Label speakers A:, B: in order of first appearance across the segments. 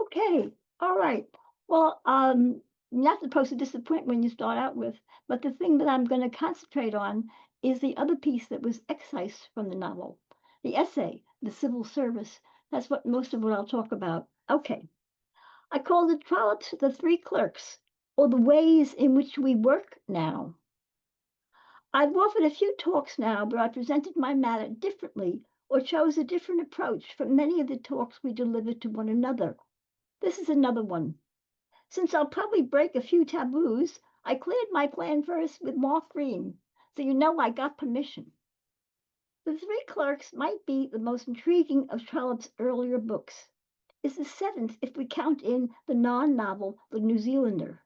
A: Okay. All right. Well, you're not supposed to disappoint when you start out with, but the thing that I'm going to concentrate on is the other piece that was excised from the novel, the essay, the civil service. That's what most of what I'll talk about. Okay. I called it Trollops, the Three Clerks, or the ways in which we work now. I've offered a few talks now where I presented my matter differently or chose a different approach from many of the talks we delivered to one another. This is another one. Since I'll probably break a few taboos, I cleared my plan first with Mark Green, so you know I got permission. The Three Clerks might be the most intriguing of Trollope's earlier books. It's the seventh if we count in the non-novel The New Zealander.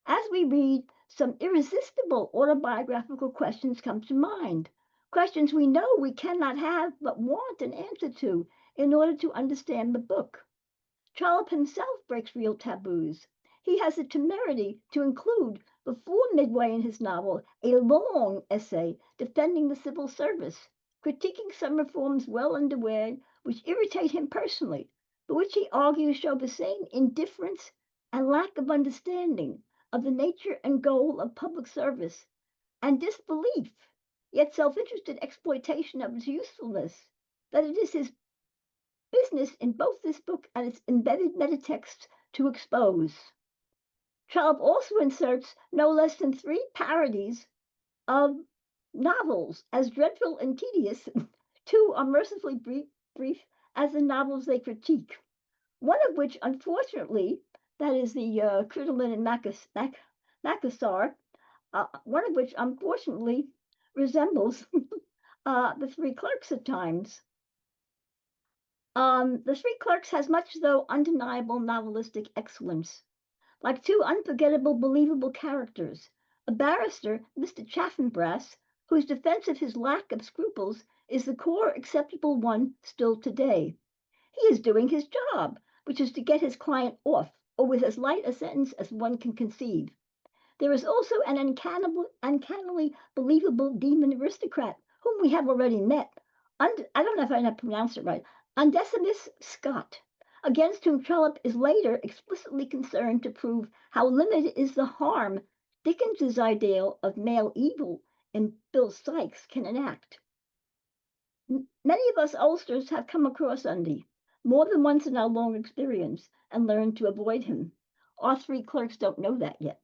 A: As we read, some irresistible autobiographical questions come to mind. Questions we know we cannot have but want an answer to in order to understand the book. Trollope himself breaks real taboos. He has the temerity to include, before midway in his novel, a long essay defending the civil service, critiquing some reforms well underway which irritate him personally, but which he argues show the same indifference and lack of understanding of the nature and goal of public service, and disbelief, yet self interested exploitation of its usefulness, that it is his business in both this book and its embedded metatext to expose. Trollope also inserts no less than three parodies of novels as dreadful and tedious. Two are mercifully brief as the novels they critique. One of which, unfortunately, that is the Crinoline and Macassar, one of which, unfortunately, resembles the Three Clerks at times. The Three Clerks has much, though undeniable, novelistic excellence. Like two unforgettable, believable characters, a barrister, Mr. Chaffanbrass, whose defense of his lack of scruples is the core acceptable one still today. He is doing his job, which is to get his client off, or with as light a sentence as one can conceive. There is also an uncannily believable demon aristocrat, whom we have already met. I don't know if I pronounced it right. Undecimus Scott, against whom Trollope is later explicitly concerned to prove how limited is the harm Dickens's ideal of male evil in Bill Sikes can enact. Many of us oldsters have come across Undy more than once in our long experience and learned to avoid him. Our three clerks don't know that yet.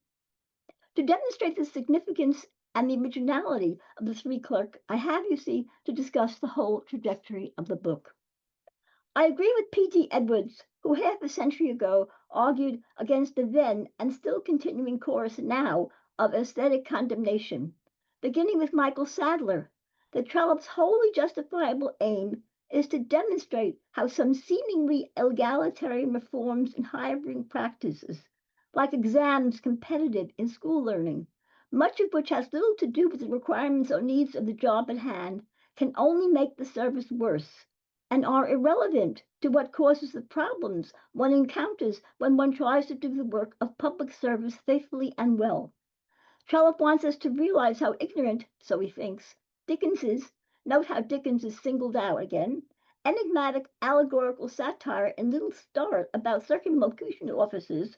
A: To demonstrate the significance and the originality of the Three Clerk, I have, you see, to discuss the whole trajectory of the book. I agree with P.T. Edwards, who half a century ago argued against the then and still continuing chorus now of aesthetic condemnation, beginning with Michael Sadler, that Trollope's wholly justifiable aim is to demonstrate how some seemingly egalitarian reforms in hiring practices, like exams competitive in school learning, much of which has little to do with the requirements or needs of the job at hand, can only make the service worse and are irrelevant to what causes the problems one encounters when one tries to do the work of public service faithfully and well. Trollope wants us to realize how ignorant, so he thinks, Dickens is. Note how Dickens is singled out again. Enigmatic allegorical satire in Little Start about circumlocution offices,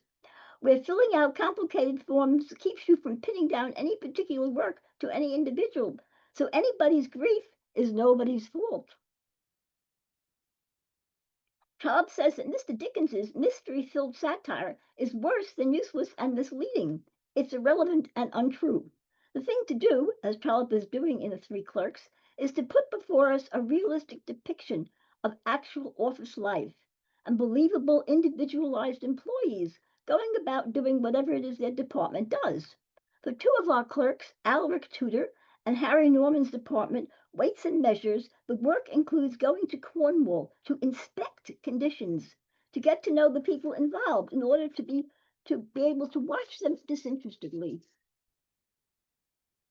A: where filling out complicated forms keeps you from pinning down any particular work to any individual, so anybody's grief is nobody's fault. Trollope says that Mr. Dickens's mystery-filled satire is worse than useless and misleading. It's irrelevant and untrue. The thing to do, as Trollope is doing in The Three Clerks, is to put before us a realistic depiction of actual office life and believable individualized employees going about doing whatever it is their department does. For two of our clerks, Alaric Tudor and Harry Norman's department, Weights and Measures, the work includes going to Cornwall to inspect conditions, to get to know the people involved in order to be able to watch them disinterestedly.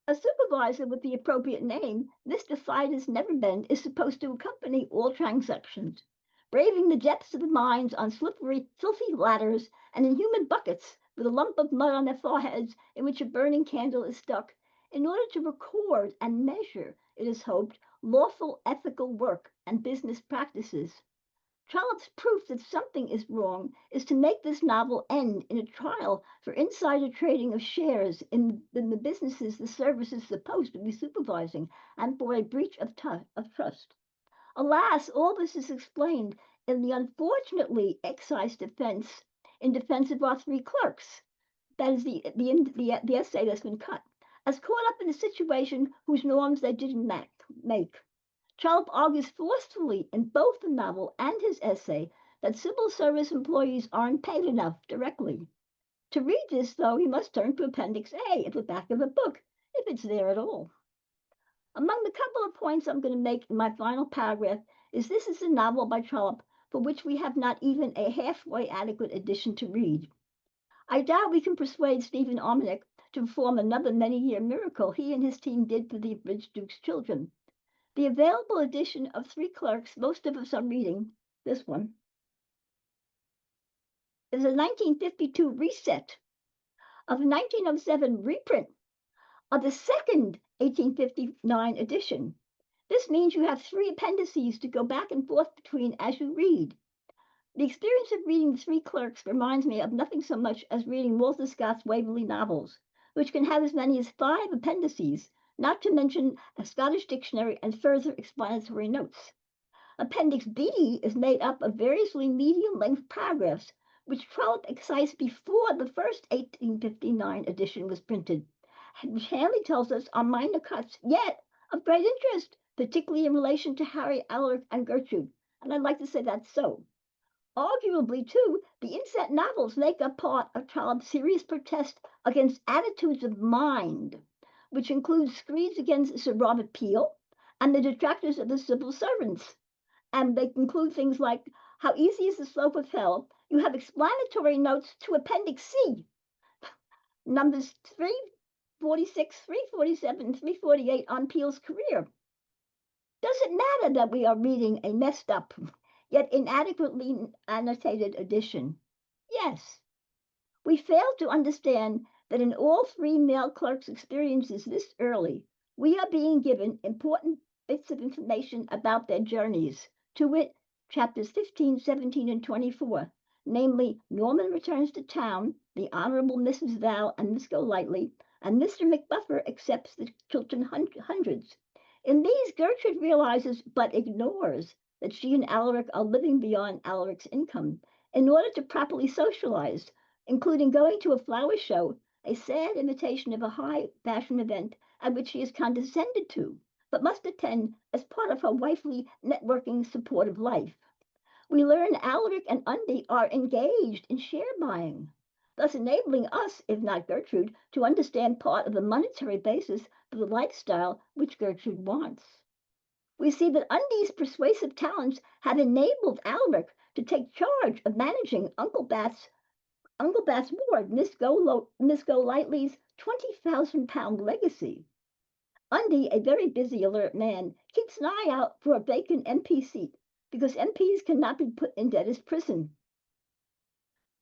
A: A supervisor with the appropriate name, Mr. Fidus Neverbend, is supposed to accompany all transactions, braving the depths of the mines on slippery, filthy ladders and in human buckets with a lump of mud on their foreheads in which a burning candle is stuck, in order to record and measure, it is hoped, lawful ethical work and business practices. Trollope's proof that something is wrong is to make this novel end in a trial for insider trading of shares in the businesses the service is supposed to be supervising and for a breach of trust. Alas, all this is explained in the unfortunately excised defense in defense of our three clerks. That is the essay that's been cut, as caught up in a situation whose norms they didn't make. Trollope argues forcefully in both the novel and his essay that civil service employees aren't paid enough directly. To read this, though, you must turn to Appendix A at the back of the book, if it's there at all. Among the couple of points I'm going to make in my final paragraph is this is a novel by Trollope for which we have not even a halfway adequate edition to read. I doubt we can persuade Stephen Arminick to perform another many-year miracle he and his team did for the abridged Duke's children. The available edition of Three Clerks most of us are reading, this one, is a 1952 reset of a 1907 reprint of the second 1859 edition. This means you have 3 appendices to go back and forth between as you read. The experience of reading Three Clerks reminds me of nothing so much as reading Walter Scott's Waverley novels, which can have as many as 5 appendices, not to mention a Scottish dictionary and further explanatory notes. Appendix B is made up of variously medium-length paragraphs, which Trollope excised before the first 1859 edition was printed, which Hanley tells us are minor cuts, yet of great interest, particularly in relation to Harry, Alaric, and Gertrude. And I'd like to say that's so. Arguably, too, the inset novels make up part of Trollope's serious protest against attitudes of mind, which includes screeds against Sir Robert Peel and the detractors of the civil servants. And they include things like how easy is the slope of hell. You have explanatory notes to Appendix C, numbers 346, 347, 348 on Peel's career. Does it matter that we are reading a messed up, yet inadequately annotated edition? Yes. We fail to understand that in all 3 male clerks' experiences this early, we are being given important bits of information about their journeys, to wit, chapters 15, 17, and 24, namely Norman returns to town, the Honorable Mrs. Val and Miss Golightly, and Mr. McBuffer accepts the Chiltern Hundreds. In these, Gertrude realizes but ignores that she and Alaric are living beyond Alaric's income in order to properly socialize, including going to a flower show, a sad imitation of a high fashion event at which she is condescended to, but must attend as part of her wifely networking supportive life. We learn Alaric and Undy are engaged in share buying, thus enabling us, if not Gertrude, to understand part of the monetary basis for the lifestyle which Gertrude wants. We see that Undy's persuasive talents have enabled Alaric to take charge of managing Uncle Bat's ward, Miss Golightly's £20,000 legacy. Undy, a very busy, alert man, keeps an eye out for a vacant MP seat because MPs cannot be put in debtor's prison.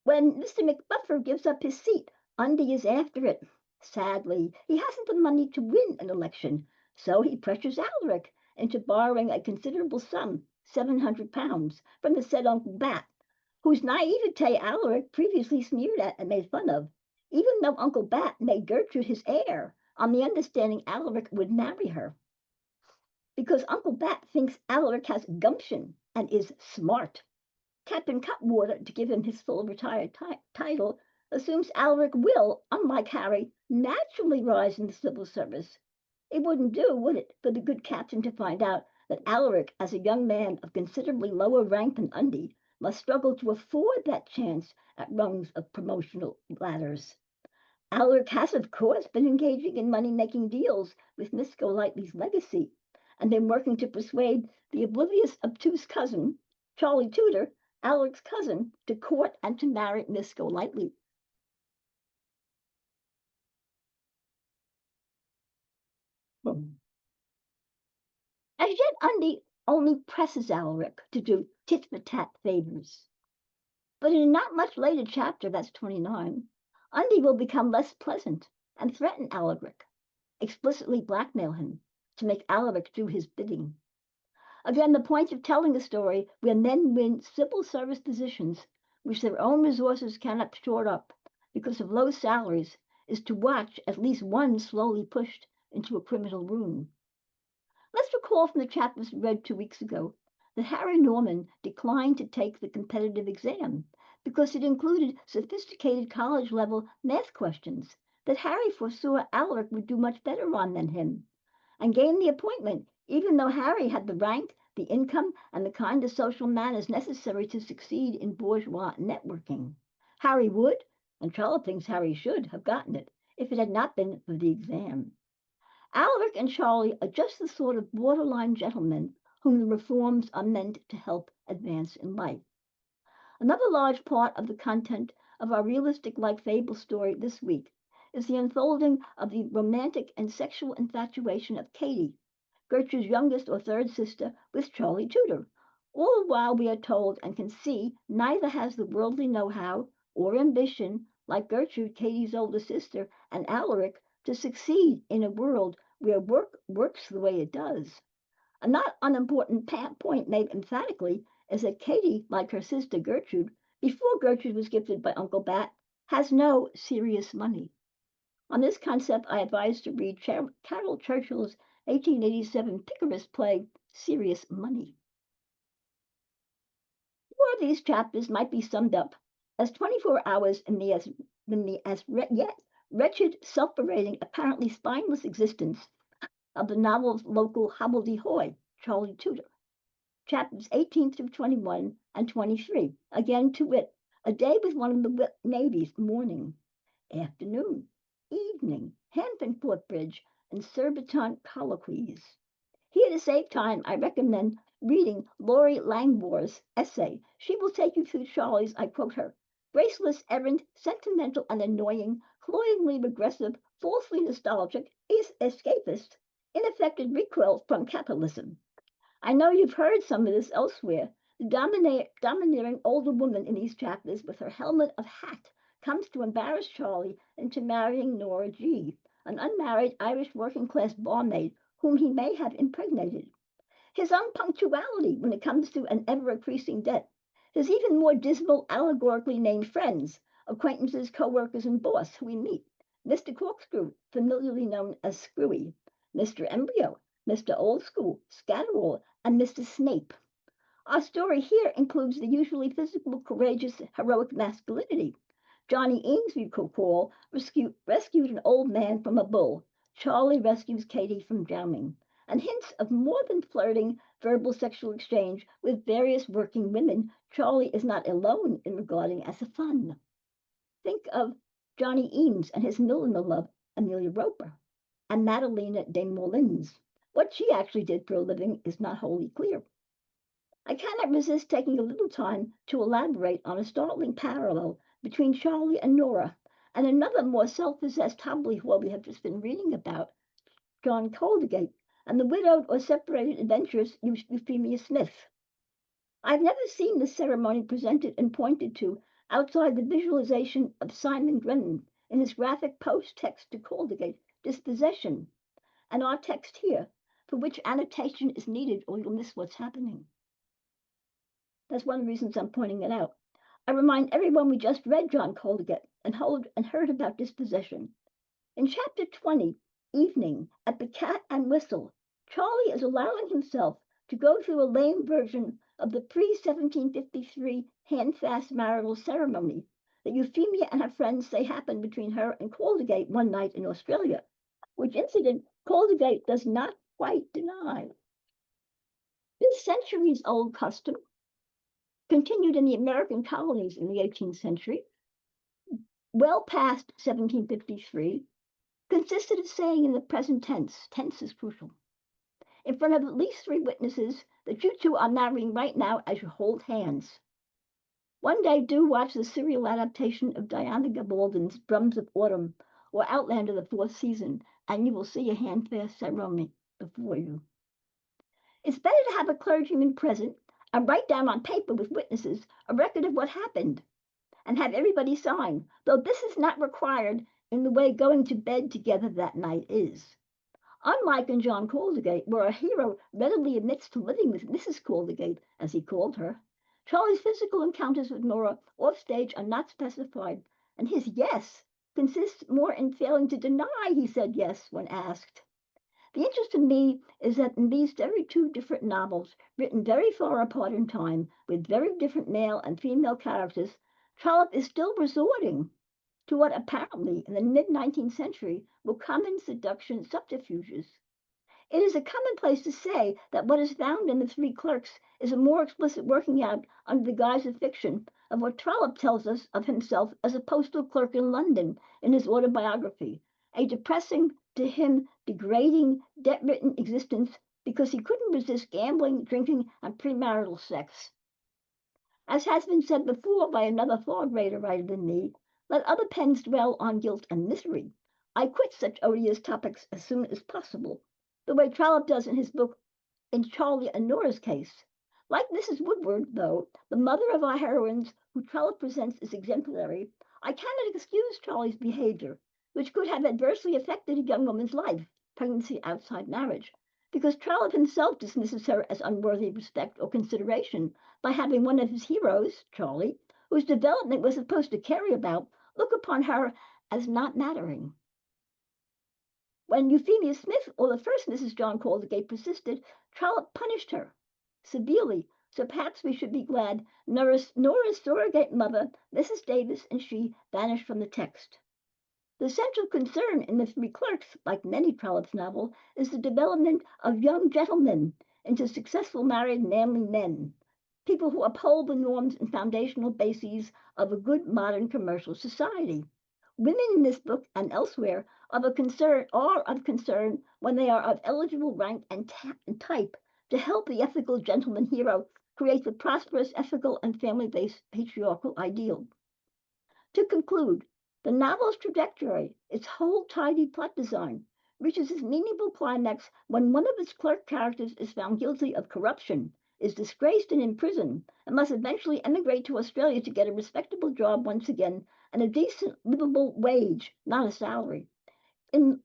A: When Mr. McBuffer gives up his seat, Undy is after it. Sadly, he hasn't the money to win an election, so he pressures Alaric into borrowing a considerable sum, £700, from the said Uncle Bat, whose naivete Alaric previously sneered at and made fun of, even though Uncle Bat made Gertrude his heir on the understanding Alaric would marry her. Because Uncle Bat thinks Alaric has gumption and is smart. Captain Cutwater, to give him his full retired title, assumes Alaric will, unlike Harry, naturally rise in the civil service. It wouldn't do, would it, for the good captain to find out that Alaric, as a young man of considerably lower rank than Undy, must struggle to afford that chance at rungs of promotional ladders. Alaric has, of course, been engaging in money-making deals with Miss Golightly's legacy, and been working to persuade the oblivious, obtuse cousin, Charlie Tudor, Alaric's cousin, to court and to marry Miss Golightly. As yet, Undy only presses Alaric to do tit-for-tat favors. But in a not much later chapter, that's 29, Undy will become less pleasant and threaten Alaric, explicitly blackmail him, to make Alaric do his bidding. Again, the point of telling a story where men win civil service positions which their own resources cannot shore up because of low salaries is to watch at least one slowly pushed into a criminal room. Let's recall from the chapters read 2 weeks ago that Harry Norman declined to take the competitive exam because it included sophisticated college level math questions that Harry foresaw Alaric would do much better on than him, and gained the appointment, even though Harry had the rank, the income, and the kind of social manners necessary to succeed in bourgeois networking. Harry would, and Charlotte thinks Harry should, have gotten it if it had not been for the exam. Alaric and Charlie are just the sort of borderline gentlemen whom the reforms are meant to help advance in life. Another large part of the content of our realistic like fable story this week is the unfolding of the romantic and sexual infatuation of Katie, Gertrude's youngest or third sister, with Charlie Tudor. All the while we are told and can see neither has the worldly know-how or ambition, like Gertrude, Katie's older sister, and Alaric, to succeed in a world where work works the way it does. A not unimportant point made emphatically is that Katie, like her sister Gertrude, before Gertrude was gifted by Uncle Bat, has no serious money. On this concept, I advise to read Carol Churchill's 1887 picarist play, Serious Money. Four of these chapters might be summed up as 24 hours in the yet wretched, self-berating, apparently spineless existence of the novel's local hobbledehoy, Charlie Tudor. Chapters 18 through 21 and 23. Again, to wit, a day with one of the navies, morning, afternoon, evening, Hampton Court Bridge, and Surbiton colloquies. Here, to save time, I recommend reading Laurie Langbour's essay. She will take you through Charlie's, I quote her, graceless, errant, sentimental, and annoying, cloyingly regressive, falsely nostalgic, escapist, ineffective recoil from capitalism. I know you've heard some of this elsewhere. The domineering older woman in these chapters with her helmet of hat comes to embarrass Charlie into marrying Nora G., an unmarried Irish working class barmaid whom he may have impregnated. His unpunctuality when it comes to an ever increasing debt, his even more dismal allegorically named friends, acquaintances, co-workers, and boss who we meet, Mr. Corkscrew, familiarly known as Screwy, Mr. Embryo, Mr. Old School, Scatterall, and Mr. Snape. Our story here includes the usually physical, courageous, heroic masculinity. Johnny Eames, we could call, rescued an old man from a bull. Charlie rescues Katie from drowning. And hints of more than flirting, verbal sexual exchange with various working women, Charlie is not alone in regarding as a fun. Think of Johnny Eames and his milliner love, Amelia Roper, and Madalena de Molins. What she actually did for a living is not wholly clear. I cannot resist taking a little time to elaborate on a startling parallel between Charlie and Nora and another more self-possessed hobbledehoy we have just been reading about, John Caldergate, and the widowed or separated adventurous Euphemia Smith. I've never seen this ceremony presented and pointed to outside the visualization of Simon Drennan in his graphic post-text to Caldergate, Dispossession, and our text here, for which annotation is needed or you'll miss what's happening. That's one of the reasons I'm pointing it out. I remind everyone we just read John Caldergate and heard about dispossession. In chapter 20, Evening, at the Cat and Whistle, Charlie is allowing himself to go through a lame version of the pre-1753 handfast marital ceremony that Euphemia and her friends say happened between her and Caldergate one night in Australia, which incident Caldergate does not quite deny. This centuries-old custom continued in the American colonies in the 18th century, well past 1753, consisted of saying in the present tense is crucial, in front of at least 3 witnesses that you two are marrying right now as you hold hands. One day do watch the serial adaptation of Diana Gabaldon's Drums of Autumn or Outlander the 4th season, and you will see a handfast ceremony before you. It's better to have a clergyman present and write down on paper with witnesses a record of what happened and have everybody sign, though this is not required in the way going to bed together that night is. Unlike in John Caldergate, where our hero readily admits to living with Mrs. Caldergate, as he called her, Charlie's physical encounters with Nora off stage are not specified, and his yes consists more in failing to deny he said yes when asked. The interest to me is that in these very two different novels, written very far apart in time, with very different male and female characters, Trollope is still resorting to what apparently in the mid 19th century were common seduction subterfuges. It is a commonplace to say that what is found in the Three Clerks is a more explicit working out, under the guise of fiction, of what Trollope tells us of himself as a postal clerk in London in his autobiography, a depressing, to him degrading, debt-ridden existence because he couldn't resist gambling, drinking, and premarital sex. As has been said before by another far greater writer than me, let other pens dwell on guilt and misery. I quit such odious topics as soon as possible, the way Trollope does in his book In Charlie and Nora's Case. Like Mrs. Woodward, though, the mother of our heroines, who Trollope presents as exemplary, I cannot excuse Charlie's behavior, which could have adversely affected a young woman's life, pregnancy outside marriage, because Trollope himself dismisses her as unworthy of respect or consideration by having one of his heroes, Charlie, whose development was supposed to carry about, look upon her as not mattering. When Euphemia Smith, or the first Mrs. John Caldergate, persisted, Trollope punished her severely, so perhaps we should be glad Nora's surrogate mother, Mrs. Davis, and she vanished from the text. The central concern in the Three Clerks, like many Trollope's novels, is the development of young gentlemen into successful married manly men, people who uphold the norms and foundational bases of a good modern commercial society. Women in this book and elsewhere are of concern when they are of eligible rank and type to help the ethical gentleman hero create the prosperous, ethical, and family-based patriarchal ideal. To conclude, the novel's trajectory, its whole tidy plot design, reaches its meaningful climax when one of its clerk characters is found guilty of corruption, is disgraced and imprisoned, and must eventually emigrate to Australia to get a respectable job once again and a decent, livable wage, not a salary. In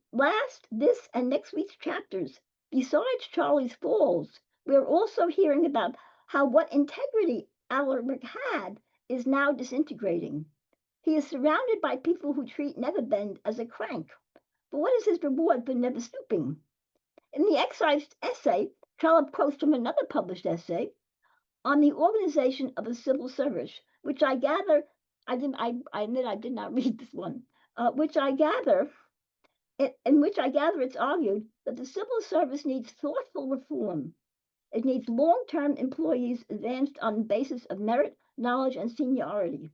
A: this and next week's chapters, besides Charlie's falls, we're also hearing about how what integrity Alaric had is now disintegrating. He is surrounded by people who treat Neverbend as a crank. But what is his reward for never stooping? In the excised essay, Trollope quotes from another published essay on the organization of the civil service, which I gather, I admit I did not read this one, in which I gather it's argued that the civil service needs thoughtful reform. It needs long-term employees advanced on the basis of merit, knowledge, and seniority.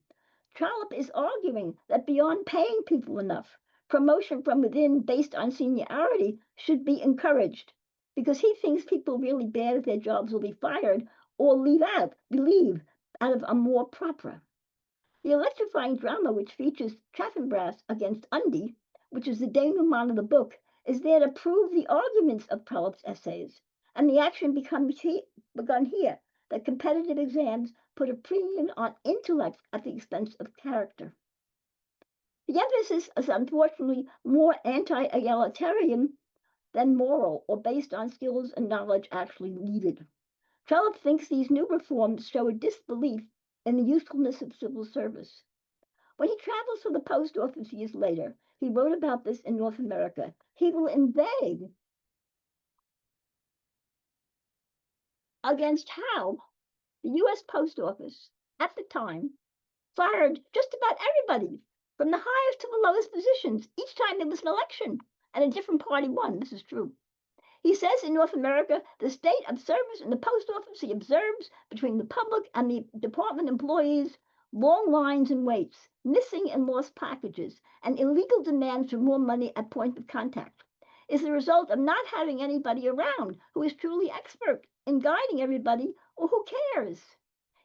A: Trollope is arguing that beyond paying people enough, promotion from within based on seniority should be encouraged because he thinks people really bad at their jobs will be fired or leave out of a more proper. The electrifying drama which features Chaffanbrass against Undy, which is the denouement of the book, is there to prove the arguments of Trollope's essays, and the action begun here that competitive exams put a premium on intellect at the expense of character. The emphasis is unfortunately more anti-egalitarian than moral or based on skills and knowledge actually needed. Trollope thinks these new reforms show a disbelief in the usefulness of civil service. When he travels to the post office years later, he wrote about this in North America. He will inveigh against how the U.S. Post Office at the time fired just about everybody from the highest to the lowest positions each time there was an election and a different party won. This is true. He says in North America, the state of service in the post office he observes between the public and the department employees, long lines and waits, missing and lost packages, and illegal demands for more money at point of contact, is the result of not having anybody around who is truly expert in guiding everybody or who cares.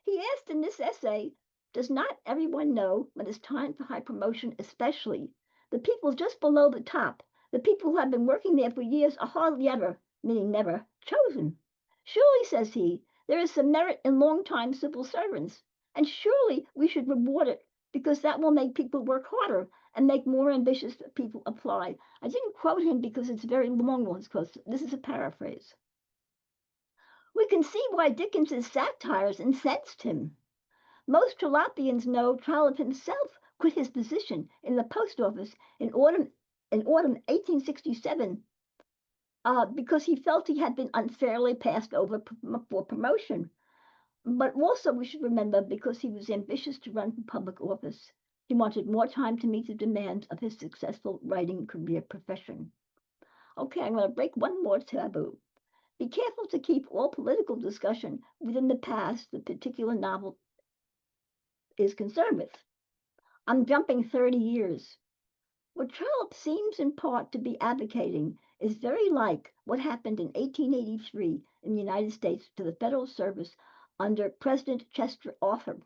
A: He asked in this essay, does not everyone know when it's time for high promotion, especially the people just below the top? The people who have been working there for years are hardly ever, meaning never, chosen. Surely, says he, there is some merit in long-time civil servants, and surely we should reward it because that will make people work harder and make more ambitious people apply. I didn't quote him because it's very long, because this is a paraphrase. We can see why Dickens's satires incensed him. Most Trollopians know Trollope himself quit his position in the post office in autumn 1867 because he felt he had been unfairly passed over for promotion. But also, we should remember, because he was ambitious to run for public office, he wanted more time to meet the demands of his successful writing career profession. Okay, I'm going to break one more taboo. Be careful to keep all political discussion within the past the particular novel is concerned with. I'm jumping 30 years. What Trollope seems in part to be advocating is very like what happened in 1883 in the United States to the Federal Service under President Chester Arthur.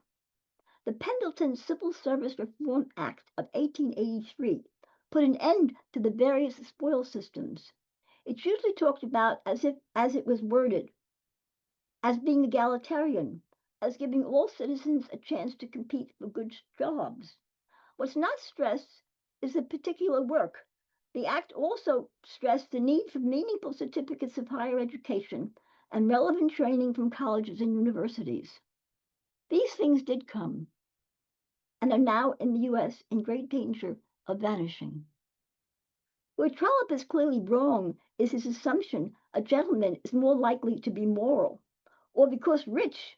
A: The Pendleton Civil Service Reform Act of 1883 put an end to the various spoil systems. It's usually talked about as it was worded, as being egalitarian, as giving all citizens a chance to compete for good jobs. What's not stressed is the particular work. The Act also stressed the need for meaningful certificates of higher education and relevant training from colleges and universities. These things did come and are now in the US in great danger of vanishing. Where Trollope is clearly wrong is his assumption a gentleman is more likely to be moral, or because rich,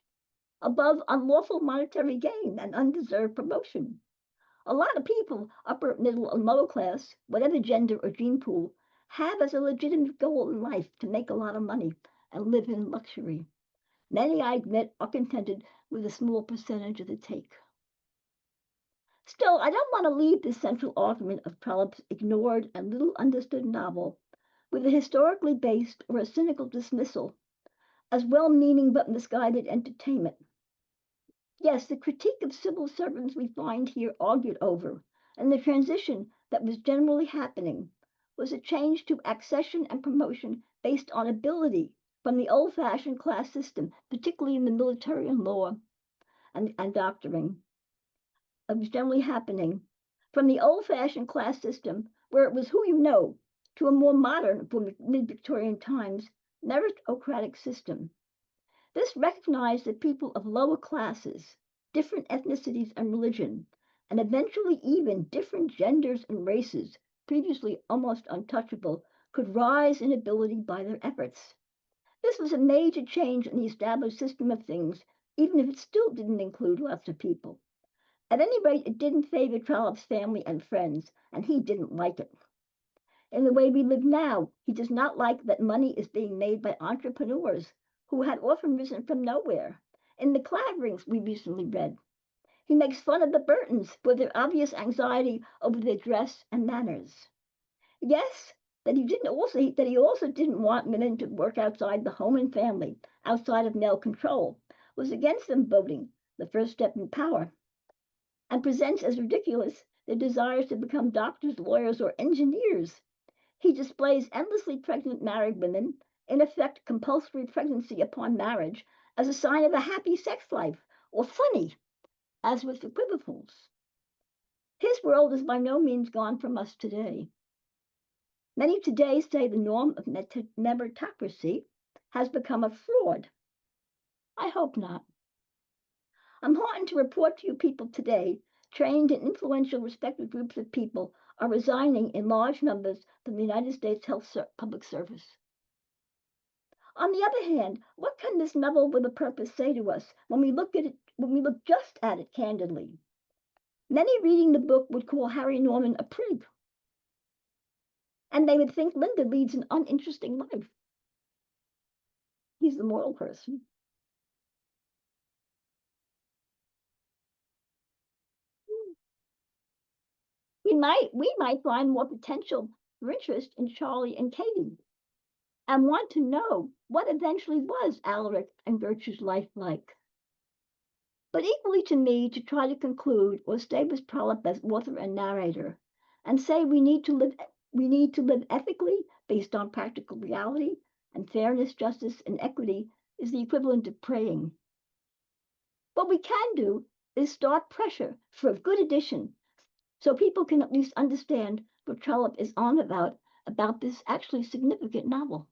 A: above unlawful monetary gain and undeserved promotion. A lot of people, upper, middle, or lower class, whatever gender or gene pool, have as a legitimate goal in life to make a lot of money and live in luxury. Many, I admit, are contented with a small percentage of the take. Still, I don't want to leave this central argument of Trollope's ignored and little understood novel with a historically based or a cynical dismissal as well meaning but misguided entertainment. Yes, the critique of civil servants we find here argued over, and the transition that was generally happening, was a change to accession and promotion based on ability from the old fashioned class system, particularly in the military and law and doctoring. It was generally happening from the old fashioned class system, where it was who you know, to a more modern, from mid Victorian times, meritocratic system. This recognized that people of lower classes, different ethnicities and religion, and eventually even different genders and races, previously almost untouchable, could rise in ability by their efforts. This was a major change in the established system of things, even if it still didn't include lots of people. At any rate, it didn't favor Trollope's family and friends, and he didn't like it. In the way we live now, he does not like that money is being made by entrepreneurs who had often risen from nowhere. In the Claverings we recently read, he makes fun of the Burtons for their obvious anxiety over their dress and manners. Yes, that he also didn't want women to work outside the home and family, outside of male control, was against them voting, the first step in power, and presents as ridiculous their desires to become doctors, lawyers, or engineers. He displays endlessly pregnant married women, in effect compulsory pregnancy upon marriage, as a sign of a happy sex life, or funny, as with equivocals. His world is by no means gone from us today. Many today say the norm of meritocracy has become a fraud. I hope not. I'm heartened to report to you people today, trained and influential respected groups of people are resigning in large numbers from the United States Public Service. On the other hand, what can this novel with a purpose say to us when we look just at it candidly? Many reading the book would call Harry Norman a prig, and they would think Linda leads an uninteresting life. He's the moral person. We might find more potential for interest in Charlie and Katie, and want to know what eventually was Alaric and Gertrude's life like. But equally to me to try to conclude or stay with Trollope as author and narrator, and say we need to live ethically based on practical reality, and fairness, justice, and equity is the equivalent of praying. What we can do is start pressure for a good edition so people can at least understand what Trollope is on about this actually significant novel.